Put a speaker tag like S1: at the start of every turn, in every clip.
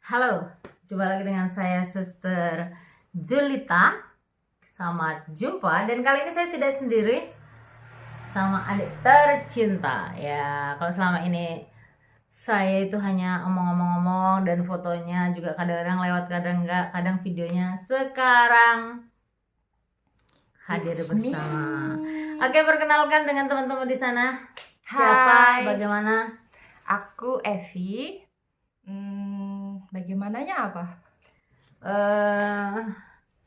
S1: Halo, jumpa lagi dengan saya Suster Julita. Selamat jumpa, dan kali ini saya tidak sendiri, sama adik tercinta. Ya, kalau selama ini saya itu hanya omong-omong-omong dan fotonya juga kadang-kadang lewat, kadang enggak, kadang videonya. Sekarang hadir
S2: It's
S1: bersama.
S2: me.
S1: Oke, perkenalkan dengan teman-teman di sana.
S2: Hai,
S1: Siapa, bagaimana?
S2: aku Evi. Bagaimananya apa?
S1: eh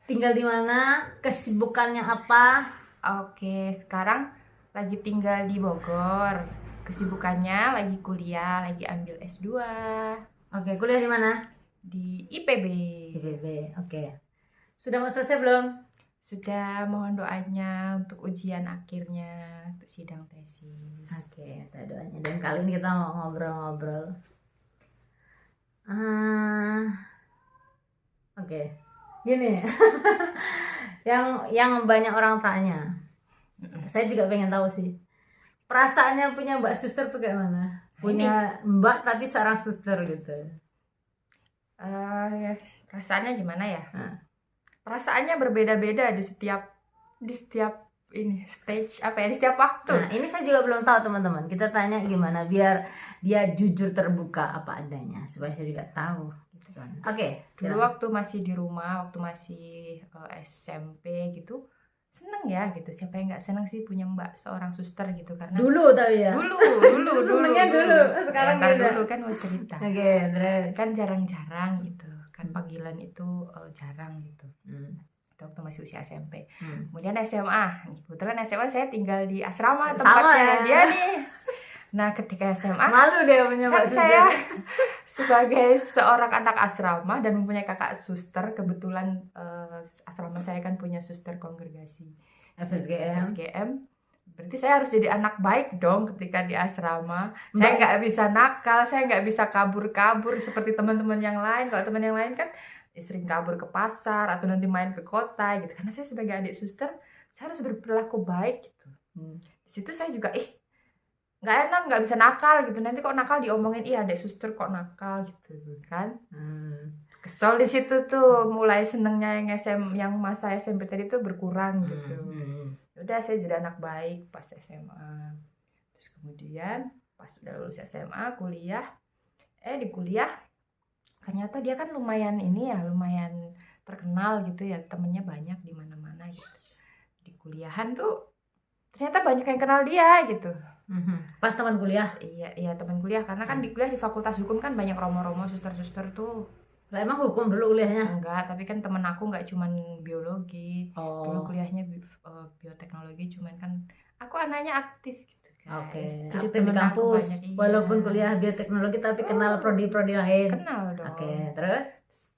S1: Tinggal di mana? Kesibukannya apa?
S2: Oke, sekarang lagi tinggal di Bogor. Kesibukannya lagi kuliah, lagi ambil S2
S1: Oke, kuliah di mana?
S2: di IPB.
S1: IPB. Oke. Sudah mau selesai belum?
S2: Sudah, mohon doanya untuk ujian akhirnya, untuk sidang tesis.
S1: Oke, ada doanya. Dan kali ini kita mau ngobrol-ngobrol. Ah, oke. Gini. yang banyak orang tanya. Saya juga pengen tahu sih. Perasaannya punya Mbak Suster tuh kayak mana? Punya Mbak tapi seorang suster gitu.
S2: Perasaannya gimana ya?
S1: Nah.
S2: Perasaannya berbeda-beda di setiap ini stage apa ya, di setiap waktu.
S1: Nah, ini saya juga belum tahu teman-teman. Kita tanya gimana biar dia jujur terbuka apa adanya supaya saya juga tahu gitu kan. Oke,
S2: dulu waktu masih di rumah, waktu masih SMP gitu, seneng ya gitu. Siapa yang nggak seneng sih punya mbak seorang suster gitu, karena
S1: dulu tapi ya.
S2: dulu
S1: Senengnya dulu. Sekarang
S2: ntar
S1: beda.
S2: dulu kan mau cerita.
S1: Oke, terus
S2: Kan jarang-jarang gitu kan, panggilan itu jarang gitu. Itu waktu masih usia SMP. Kemudian SMA, kebetulan SMA saya tinggal di asrama tempatnya
S1: ya.
S2: dia nih. Nah, ketika SMA
S1: malu deh punya
S2: kan
S1: Mbak
S2: saya
S1: Suster.
S2: sebagai seorang anak asrama dan mempunyai kakak suster, kebetulan asrama saya kan punya suster kongregasi FSGM. Berarti saya harus jadi anak baik dong ketika di asrama. Saya nggak bisa nakal, saya nggak bisa kabur-kabur seperti teman-teman yang lain. Kalau teman yang lain kan sering kabur ke pasar atau nanti main ke kota gitu. Karena saya sebagai adik suster, saya harus berperilaku baik gitu. Di situ saya juga nggak enak, nggak bisa nakal gitu. Nanti kok nakal diomongin, iya adik suster kok nakal gitu kan. Kesel di situ tuh, mulai senengnya yang masa SMP tadi tuh berkurang gitu. Udah, saya jadi anak baik pas SMA. Terus kemudian pas udah lulus SMA, kuliah, di kuliah ternyata dia kan lumayan terkenal gitu ya, temennya banyak di mana-mana gitu. Di kuliahan tuh ternyata banyak yang kenal dia gitu.
S1: Pas teman kuliah?
S2: Iya teman kuliah, karena kan di kuliah di Fakultas Hukum kan banyak romo-romo suster-suster tuh.
S1: Lah emang hukum dulu kuliahnya?
S2: Enggak, tapi kan temen aku nggak cuman biologi. Dulu kuliahnya bioteknologi, cuman kan aku anaknya aktif gitu guys.
S1: Oke,
S2: jadi
S1: aktif di kampus
S2: banyak,
S1: walaupun kuliah bioteknologi tapi kenal prodi-prodi lain.
S2: Kenal dong.
S1: Oke, terus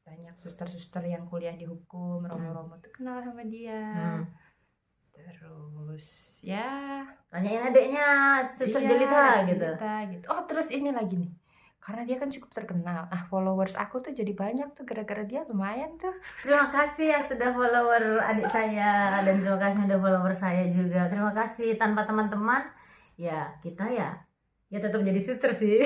S2: banyak suster-suster yang kuliah di hukum, romo-romo tuh kenal sama dia. Terus ya
S1: tanyain adiknya Suster Julita gitu.
S2: Oh, terus ini lagi nih, karena dia kan cukup terkenal. Followers aku tuh jadi banyak tuh gara-gara dia, lumayan tuh.
S1: Terima kasih ya sudah follower adik saya, dan terima kasih sudah follower saya juga. Terima kasih, tanpa teman-teman ya kita ya tetap jadi suster sih.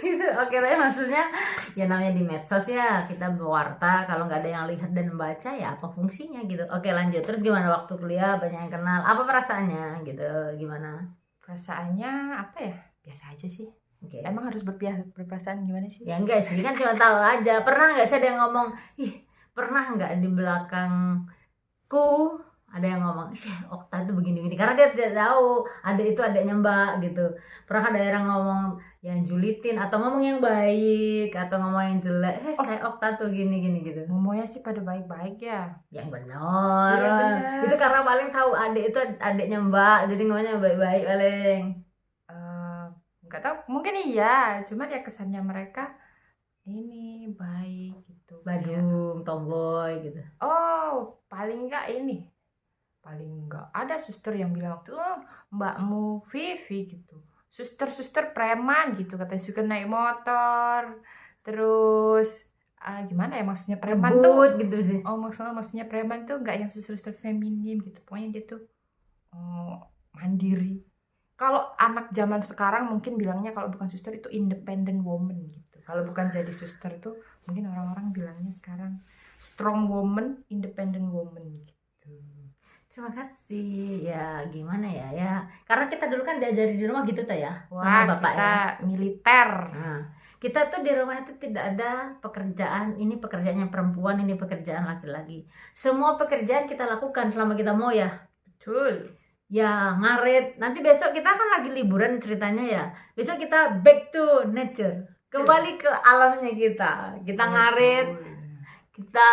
S1: Gitu. Oke, tapi maksudnya ya namanya di medsos ya, kita berwarta, kalau nggak ada yang lihat dan baca ya apa fungsinya gitu. Oke, lanjut. Terus gimana waktu kuliah banyak yang kenal? Apa perasaannya gitu? Gimana?
S2: Perasaannya apa ya? Biasa aja sih.
S1: Okay.
S2: Emang harus berperasaan gimana sih?
S1: Ya enggak sih, kan cuma tahu aja. Pernah nggak sih ada yang ngomong, pernah nggak di belakangku ada yang ngomong, Okta itu begini-begini, karena dia tidak tahu ada itu adanya Mbak gitu. Pernah ada yang ngomong yang julitin atau ngomong yang baik atau ngomong yang jelek, kayak Okta tuh gini-gini gitu.
S2: Ngomongnya sih pada baik-baik ya.
S1: Yang benar. Iya, benar. Itu karena paling tahu adik itu adiknya Mbak, jadi ngomongnya baik-baik paling.
S2: Nggak tahu, mungkin iya, cuman ya kesannya mereka ini baik gitu,
S1: badung, tomboy gitu.
S2: Oh, paling nggak ada suster yang bilang waktu mbakmu Vivi gitu, suster preman gitu, katanya suka naik motor, terus gimana ya maksudnya preman tuh
S1: gitu sih.
S2: Oh, maksudnya preman tuh nggak yang suster feminim gitu, pokoknya dia tuh mandiri. Kalau anak zaman sekarang mungkin bilangnya kalau bukan suster itu independent woman gitu. Kalau bukan jadi suster tuh mungkin orang-orang bilangnya sekarang strong woman, independent woman gitu.
S1: Terima kasih. Ya gimana ya karena kita dulu kan diajari di rumah gitu tuh ya.
S2: Wah,
S1: sama bapak
S2: kita
S1: ya.
S2: militer.
S1: Nah, kita tuh di rumah itu tidak ada pekerjaan, ini pekerjaannya perempuan, ini pekerjaan laki-laki. Semua pekerjaan kita lakukan selama kita mau ya.
S2: Betul.
S1: Ya ngarit. Nanti besok kita kan lagi liburan ceritanya ya. Besok kita back to nature. Kembali ke alamnya kita. Kita ngarit, kita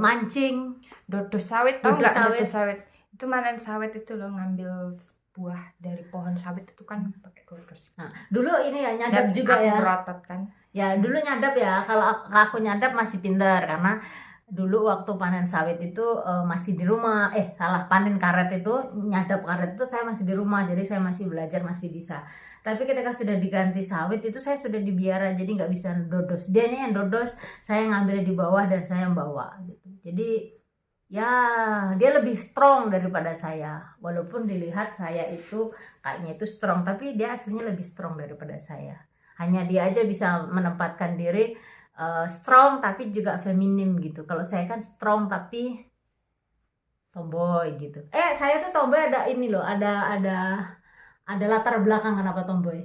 S1: mancing.
S2: Dodo sawit, tau
S1: Dodo
S2: nggak
S1: sawit.
S2: dodo sawit? Itu manen sawit itu loh, ngambil buah dari pohon sawit itu kan pakai dodos.
S1: Nah, dulu ini ya nyadap juga
S2: aku
S1: ya.
S2: berotot kan.
S1: Ya dulu nyadap ya. Kalau aku nyadap masih pintar karena dulu waktu panen sawit itu masih di rumah. Panen karet itu, nyadap karet itu saya masih di rumah. Jadi saya masih belajar, masih bisa. Tapi ketika sudah diganti sawit itu saya sudah dibiara, jadi nggak bisa dodos. Dianya yang dodos, saya ngambil di bawah dan saya membawa gitu. Jadi ya dia lebih strong daripada saya. Walaupun dilihat saya itu kayaknya itu strong, tapi dia aslinya lebih strong daripada saya. Hanya dia aja bisa menempatkan diri strong tapi juga feminim gitu. Kalau saya kan strong tapi tomboy gitu. Saya tuh tomboy ada ini loh, ada latar belakang kenapa tomboy.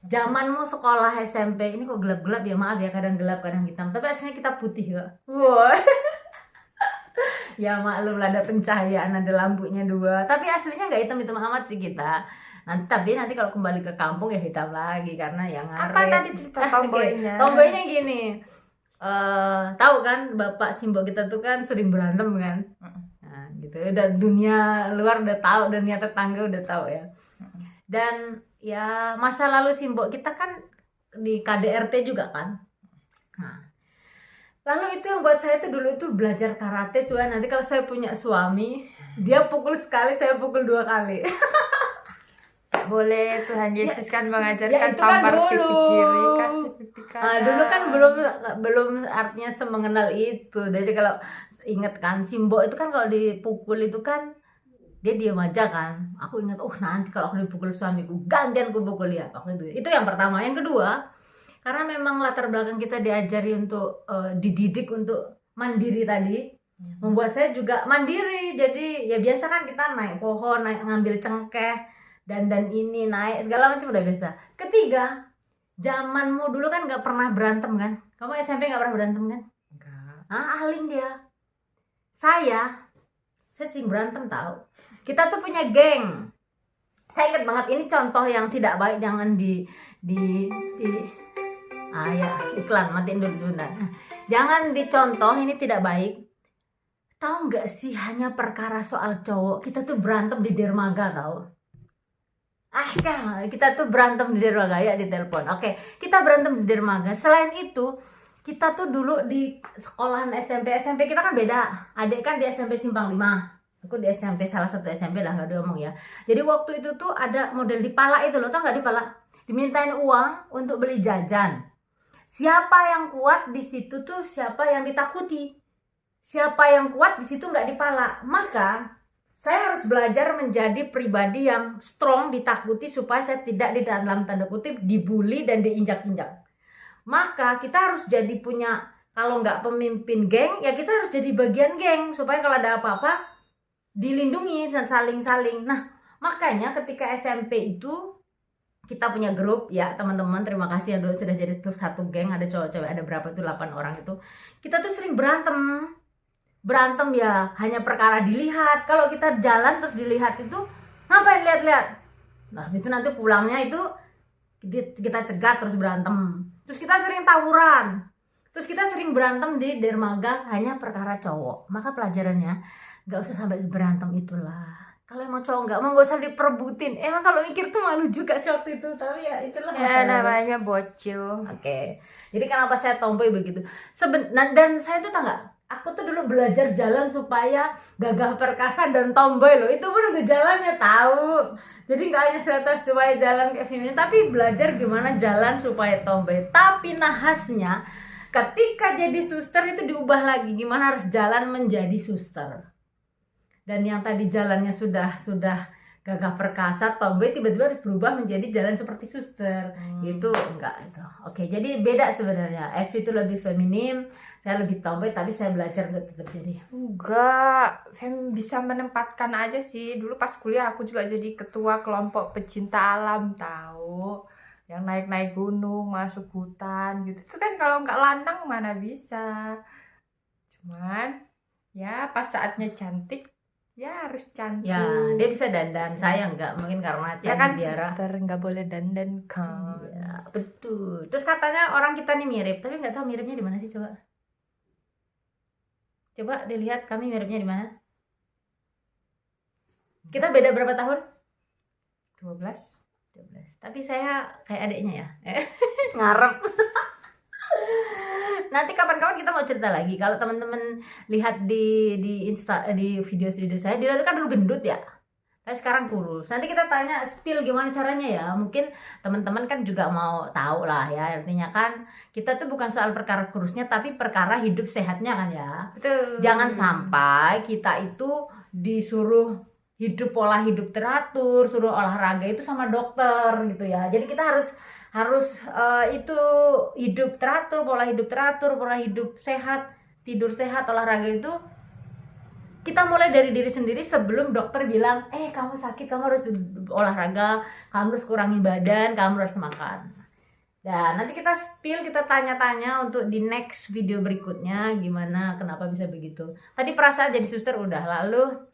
S1: Zamanmu sekolah SMP ini kok gelap-gelap ya, maaf ya, kadang gelap kadang hitam. Tapi aslinya kita putih kok. Wow. Ya maklum lah, ada pencahayaan, ada lampunya 2. Tapi aslinya nggak hitam-hitam amat sih kita. Tapi nanti kalau kembali ke kampung ya hitam lagi karena yang ngaret.
S2: Apa tadi cerita tomboynya?
S1: Tomboynya gini. Tahu kan bapak simbol kita tuh kan sering berantem kan. Nah, gitu. Dan dunia luar udah tahu, dunia tetangga udah tahu ya. Dan ya masa lalu simbol kita kan di KDRT juga kan. Nah, lalu itu yang buat saya tuh dulu itu belajar karate supaya nanti kalau saya punya suami, dia pukul sekali, saya pukul 2 kali.
S2: Boleh, Tuhan Yesus kan mengajarkan
S1: itu kan
S2: tampar pipi
S1: dulu.
S2: kiri, kasih pipi kanan.
S1: Nah, dulu kan belum artinya semengenal itu. Jadi kalau inget kan simbol itu kan kalau dipukul itu kan dia diam aja kan. Aku ingat, nanti kalau aku dipukul suamiku gantian aku pukul dia waktu itu. Itu yang pertama. Yang kedua, karena memang latar belakang kita diajari untuk dididik untuk mandiri tadi, membuat saya juga mandiri. Jadi ya biasa kan kita naik pohon, ngambil cengkeh dan ini naik segala macam udah biasa. Ketiga, zamanmu dulu kan nggak pernah berantem kan? Kamu SMP nggak pernah berantem kan?
S2: Enggak.
S1: Alim dia. Saya sering berantem tahu. Kita tuh punya geng. Saya ingat banget, ini contoh yang tidak baik, jangan ya iklan, matiin dulu sebentar. Jangan dicontoh, ini tidak baik. Tahu nggak sih, hanya perkara soal cowok kita tuh berantem di dermaga tahu. Kita tuh berantem di dermaga ya, di telepon. Oke, kita berantem di dermaga. Selain itu, kita tuh dulu di sekolahan SMP kita kan beda. Adik kan di SMP Simpang 5. Aku di SMP, salah satu SMP lah, nggak diomong ya. Jadi waktu itu tuh ada model dipala itu loh, tau nggak dipala? Dimintain uang untuk beli jajan. Siapa yang kuat di situ tuh siapa yang ditakuti. Siapa yang kuat di situ nggak dipala. Maka saya harus belajar menjadi pribadi yang strong, ditakuti supaya saya tidak di dalam tanda kutip dibully dan diinjak-injak. Maka kita harus jadi punya, kalau nggak pemimpin geng, ya kita harus jadi bagian geng supaya kalau ada apa-apa dilindungi dan saling-saling. Nah, makanya ketika SMP itu kita punya grup ya teman-teman, terima kasih yang dulu sudah jadi tuh satu geng, ada cowok-cowok, ada berapa tuh 8 orang itu. Kita tuh sering berantem ya hanya perkara dilihat. Kalau kita jalan terus dilihat itu ngapain lihat-lihat. Nah, itu nanti pulangnya itu kita cegat terus berantem. Terus kita sering tawuran. Terus kita sering berantem di dermaga hanya perkara cowok. Maka pelajarannya nggak usah sampai berantem itulah. Kalau emang cowok nggak usah diperbutin. Emang kalau mikir tuh malu juga sih waktu itu. Tapi ya itulah
S2: ya namanya bocil.
S1: Oke. Jadi kenapa saya tomboy begitu? Dan saya tuh tahu nggak? Aku tuh dulu belajar jalan supaya gagah perkasa dan tomboy loh. Itu pun udah jalannya tahu. Jadi nggak hanya sebatas supaya jalan kayak feminin, tapi belajar gimana jalan supaya tomboy. Tapi nahasnya ketika jadi suster itu diubah lagi, gimana harus jalan menjadi suster. Dan yang tadi jalannya sudah gagah perkasa tomboy tiba-tiba harus berubah menjadi jalan seperti suster. Itu enggak itu. Oke, jadi beda sebenarnya. Evi itu lebih feminim, saya lebih tomboy, tapi saya belajar untuk tetap jadi.
S2: Enggak, bisa menempatkan aja sih. Dulu pas kuliah aku juga jadi ketua kelompok pecinta alam, tahu. Yang naik-naik gunung, masuk hutan gitu. Itu kan kalau nggak lanang mana bisa. Cuman ya pas saatnya cantik, ya harus cantik.
S1: Ya, dia bisa dandan, saya enggak, mungkin karena
S2: Ya
S1: saya
S2: kan
S1: biara.
S2: suster nggak boleh dandan kan.
S1: Ya, betul. Terus katanya orang kita nih mirip, tapi nggak tahu miripnya di mana sih, coba. Coba dilihat kami miripnya di mana. Kita beda berapa tahun?
S2: 12.
S1: Tapi saya kayak adiknya ya. Ngarep. Nanti kapan-kapan kita mau cerita lagi. Kalau teman-teman lihat di video saya, dia kan dulu gendut ya. Tapi sekarang kurus. Nanti kita tanya spill gimana caranya ya. Mungkin teman-teman kan juga mau tahu lah ya. Artinya kan kita tuh bukan soal perkara kurusnya, tapi perkara hidup sehatnya kan ya.
S2: Betul.
S1: Jangan sampai kita itu disuruh pola hidup teratur, suruh olahraga itu sama dokter gitu ya. Jadi kita harus itu hidup teratur, pola hidup sehat, tidur sehat, olahraga itu kita mulai dari diri sendiri sebelum dokter bilang, kamu sakit, kamu harus olahraga, kamu harus kurangi badan, kamu harus makan. Dan nanti kita spill, kita tanya-tanya untuk di next video berikutnya gimana, kenapa bisa begitu. Tadi perasaan jadi suster udah, lalu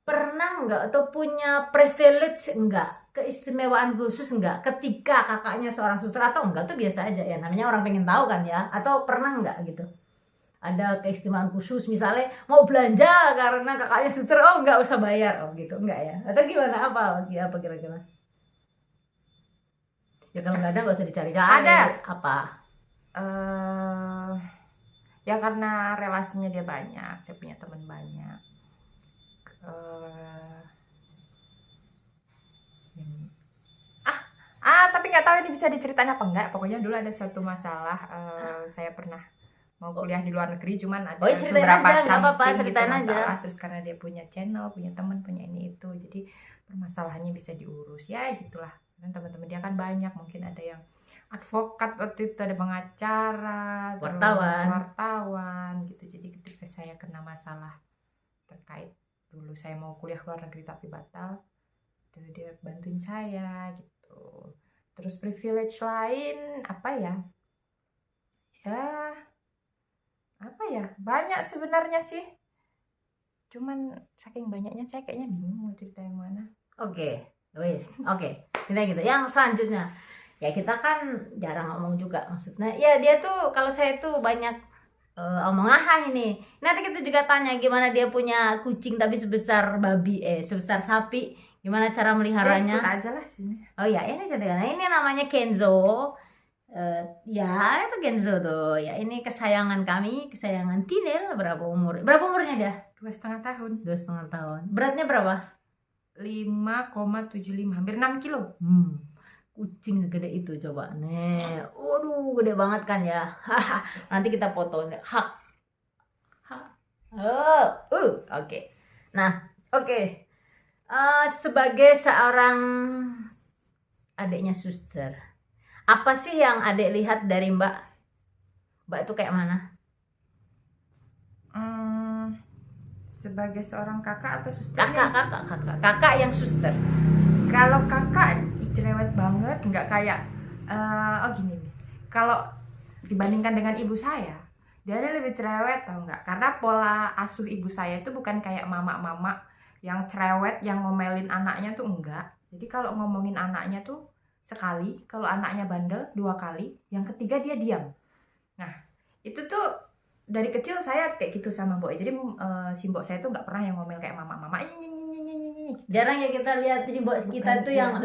S1: pernah nggak atau punya privilege enggak, keistimewaan khusus enggak ketika kakaknya seorang suster, atau enggak tuh biasa aja ya, namanya orang pengen tahu kan ya, atau pernah enggak gitu ada keistimewaan khusus, misalnya mau belanja karena kakaknya suster, enggak usah bayar, gitu, enggak ya, atau gimana, apa kira-kira? Ya kalau nggak ada nggak usah dicari.
S2: Ada.
S1: Apa?
S2: Ya karena relasinya dia banyak, dia punya teman banyak. Tapi nggak tahu ini bisa diceritain apa enggak. Pokoknya dulu ada suatu masalah, saya pernah mau kuliah di luar negeri, cuman ada beberapa
S1: ceritain aja.
S2: Terus karena dia punya channel, punya teman, punya ini itu, jadi permasalahannya bisa diurus ya gitulah. Dan teman-teman dia kan banyak, mungkin ada yang advokat waktu itu, ada pengacara, wartawan gitu. Jadi ketika saya kena masalah terkait dulu saya mau kuliah ke luar negeri tapi batal, jadi dia bantuin saya gitu. Terus privilege lain apa ya? Banyak sebenarnya sih. Cuman saking banyaknya saya kayaknya bingung mau cerita yang mana.
S1: Oke. Kita gitu. Yang selanjutnya, ya kita kan jarang ngomong juga, maksudnya ya dia tuh, kalau saya tuh banyak omong ini. Nanti kita juga tanya gimana dia punya kucing tapi sebesar sebesar sapi, gimana cara meliharanya.
S2: Ikut aja lah sini.
S1: Oh ya, ini cerita. Nah, ini namanya Kenzo. Ya itu Kenzo tuh. Ya ini kesayangan kami, kesayangan Tinel. Berapa umurnya dia?
S2: 2,5 tahun.
S1: 2,5 tahun. Beratnya berapa?
S2: 5,75, hampir 6 kilo.
S1: Kucing segede itu coba nih. Waduh, gede banget kan ya. Nanti kita foto. Oke. Nah, oke. Sebagai seorang adiknya suster, apa sih yang adik lihat dari Mbak? Mbak itu kayak mana?
S2: Sebagai seorang kakak atau suster?
S1: Kakak yang suster.
S2: Kalau kakak cerewet banget, nggak kayak gini nih. Kalau dibandingkan dengan ibu saya, dia lebih cerewet, tau nggak? Karena pola asuh ibu saya itu bukan kayak mama-mama yang cerewet, yang ngomelin anaknya tuh enggak. Jadi kalau ngomongin anaknya tuh sekali, kalau anaknya bandel 2 kali, yang ketiga dia diam. Nah itu tuh dari kecil saya kayak gitu sama Mbok. Jadi si Mbok saya tuh nggak pernah yang ngomel kayak mama-mama.
S1: Jarang ya kita lihat si Mbok kita tuh yang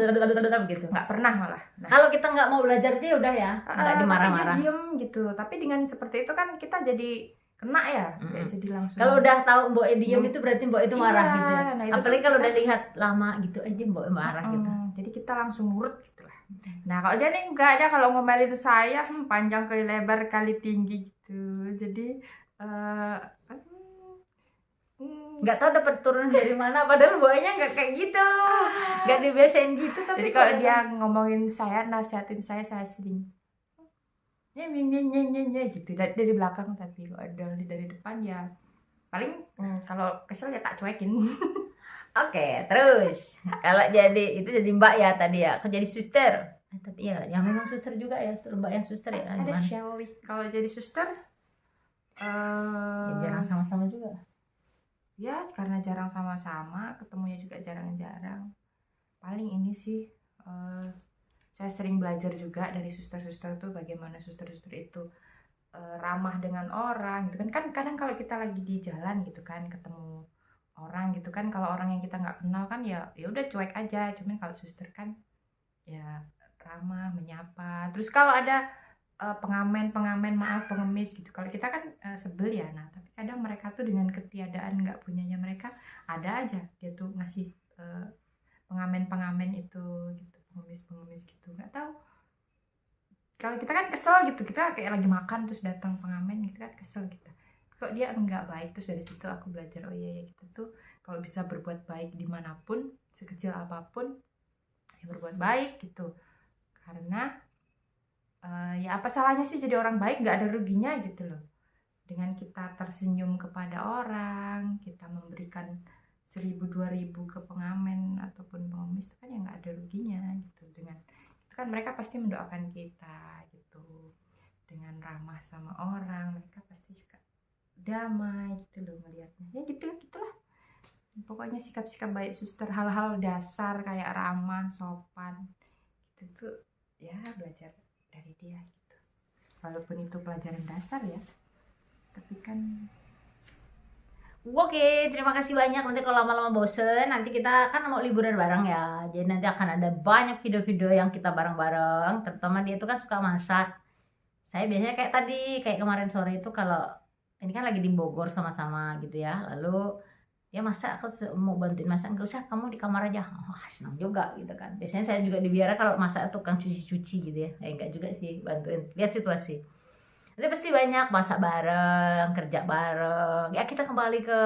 S1: gitu.
S2: Nggak pernah malah.
S1: Nah, kalau kita nggak mau belajar dia udah ya, nggak dimarah-marah.
S2: Dia diem gitu. Tapi dengan seperti itu kan kita jadi kena ya. Jadi langsung.
S1: Kalau udah tahu Mbok diem itu berarti Mbok itu marah gitu.
S2: Nah,
S1: apalagi kalau udah lihat lama gitu, dia Mbok marah gitu.
S2: Jadi kita langsung nurut gitu lah. Nah kalau dia nih nggak ada, kalau ngomelin saya panjang kali lebar kali tinggi gitu. Jadi
S1: nggak tahu dapat turunan dari mana, padahal buahnya nggak kayak gitu, nggak dibiasain gitu. Tapi
S2: Jadi kalau dia ngomongin saya, nasihatin saya sering gitu dari belakang, tapi kalau dari depan ya paling kalau kesel ya tak cuekin.
S1: Oke, terus kalau jadi itu jadi mbak ya tadi ya, aku jadi suster. Tapi ya, yang memang suster juga ya, mbak yang suster ya.
S2: Ada Shelly. Kalau jadi suster,
S1: ya, jarang sama-sama juga.
S2: Ya karena jarang sama-sama, ketemunya juga jarang-jarang. Paling ini sih, saya sering belajar juga dari suster-suster tuh bagaimana suster-suster itu ramah dengan orang gitu kan. Kan kadang kalau kita lagi di jalan gitu kan, ketemu orang gitu kan, kalau orang yang kita nggak kenal kan ya udah cuek aja. Cuman kalau suster kan ya ramah, menyapa. Terus kalau ada pengamen maaf, pengemis gitu, kalau kita kan sebel ya. Nah tapi kadang mereka tuh dengan ketiadaan nggak punyanya mereka, ada aja dia tuh ngasih pengamen itu gitu, pengemis gitu. Nggak tahu, kalau kita kan kesel gitu, kita kayak lagi makan terus datang pengamen gitu kan, kesel kita. Kok dia enggak baik. Terus dari situ aku belajar, oh iya ya, kita tuh kalau bisa berbuat baik dimanapun, sekecil apapun ya berbuat baik gitu. Karena ya apa salahnya sih jadi orang baik, nggak ada ruginya gitu loh. Dengan kita tersenyum kepada orang, kita memberikan 1.000-2.000 ke pengamen ataupun pengemis, itu kan ya nggak ada ruginya gitu. Dengan itu kan mereka pasti mendoakan kita gitu, dengan ramah sama orang, mereka pasti juga damai gitu loh ngelihatnya. Ya gitulah pokoknya sikap-sikap baik suster, hal-hal dasar kayak ramah, sopan itu tuh ya belajar dari dia gitu. Walaupun itu pelajaran dasar ya, tapi kan
S1: Oke, terima kasih banyak. Nanti kalau lama-lama bosen, nanti kita kan mau liburan bareng ya. Jadi nanti akan ada banyak video-video yang kita bareng-bareng. Terutama dia itu kan suka masak. Saya biasanya kayak tadi, kayak kemarin sore itu, kalau ini kan lagi di Bogor sama-sama gitu ya. Lalu dia masak, aku mau bantuin masak, nggak usah, kamu di kamar aja. Oh, senang juga gitu kan. Biasanya saya juga dibiarkan kalau masak tukang cuci-cuci gitu ya. Enggak juga sih, bantuin. Lihat situasi. Nanti pasti banyak masak bareng, kerja bareng. Ya kita kembali ke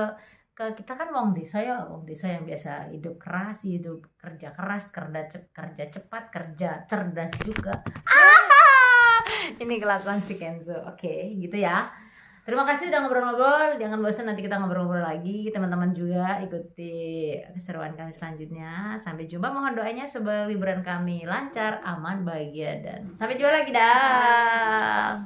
S1: kita kan wong desa ya, wong desa yang biasa hidup keras, hidup kerja keras, kerja cepat, kerja cerdas juga. Ini kelakuan si Kenzo. Oke, gitu ya. Terima kasih udah ngobrol-ngobrol. Jangan bosan, nanti kita ngobrol-ngobrol lagi. Teman-teman juga ikuti keseruan kami selanjutnya. Sampai jumpa. Mohon doanya sebelum liburan kami lancar, aman, bahagia, dan sampai jumpa lagi dah.